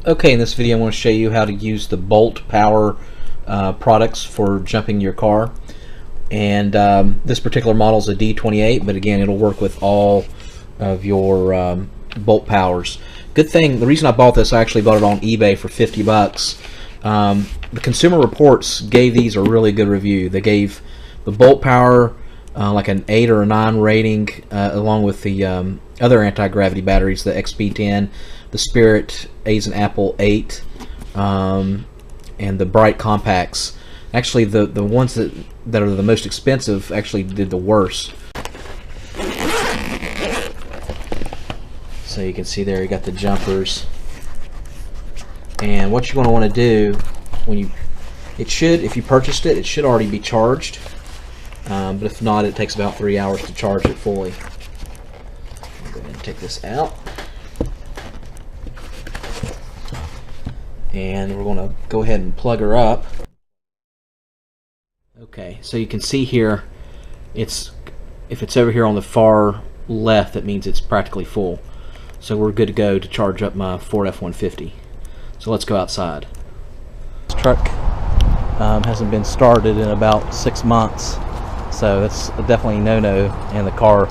Okay, in this video I want to show you how to use the Bolt Power products for jumping your car. And this particular model is a D28, but again it'll work with all of your Bolt Powers. Good thing, the reason I bought this, I actually bought it on eBay for 50 bucks. The Consumer Reports gave these a really good review. They gave the Bolt Power like an 8 or a 9 rating, along with the other anti-gravity batteries, the XP10, the Spirit A's and Apple 8, and the Bright Compacts. Actually, the ones that are the most expensive actually did the worst. So you can see there, you got the jumpers. And what you're going to want to do when you, if you purchased it, it should already be charged. But if not, it takes about 3 hours to charge it fully. I'll go ahead and take this out. And we're going to go ahead and plug her up. Okay, so you can see here, if it's over here on the far left, that means it's practically full. So we're good to go to charge up my Ford F-150. So let's go outside. This truck hasn't been started in about 6 months, so that's definitely no-no, and the car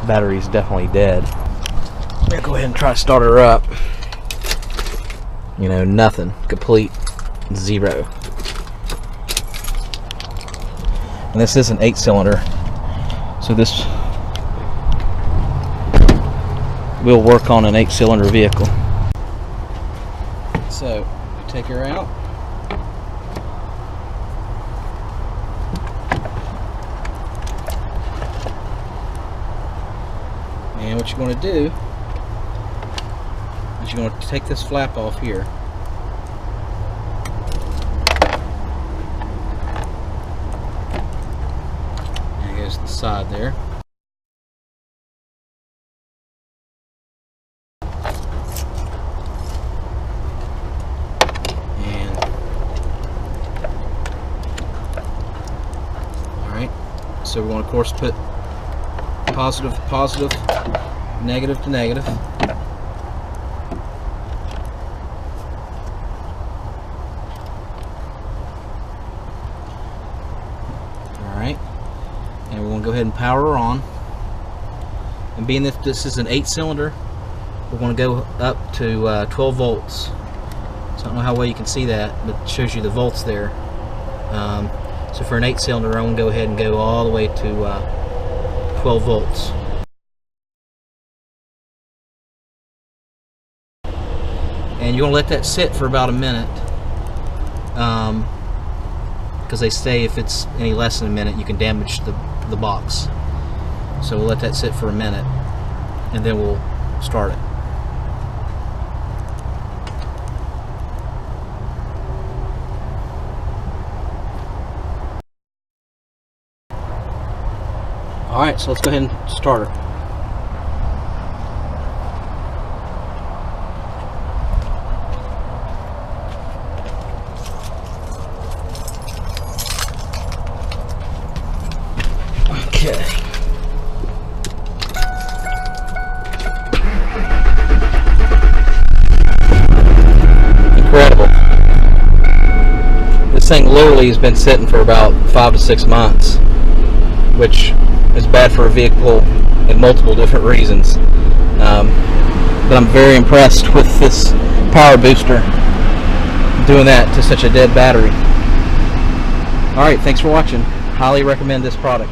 battery is definitely dead. I'm gonna go ahead and try to start her up. You know, nothing. Complete zero. And this is an 8-cylinder, so this will work on an 8-cylinder vehicle. So, take her out. And what you're going to do is you're going to take this flap off here. And here's the side there. And alright, so we're going to of course put positive to positive, negative to negative. Alright, and we're going to go ahead and power her on. And being that this is an 8-cylinder, we're going to go up to 12 volts. So I don't know how well you can see that, but it shows you the volts there. So for an 8-cylinder, I'm going to go ahead and go all the way to 12 volts. And you're going to let that sit for about a minute, because they say if it's any less than a minute you can damage the box. So we'll let that sit for a minute and then we'll start it. Alright, so let's go ahead and start her. Okay. Incredible. This thing literally has been sitting for about 5 to 6 months, which is bad for a vehicle in multiple different reasons. But I'm very impressed with this power booster doing that to such a dead battery. Alright, thanks for watching. Highly recommend this product.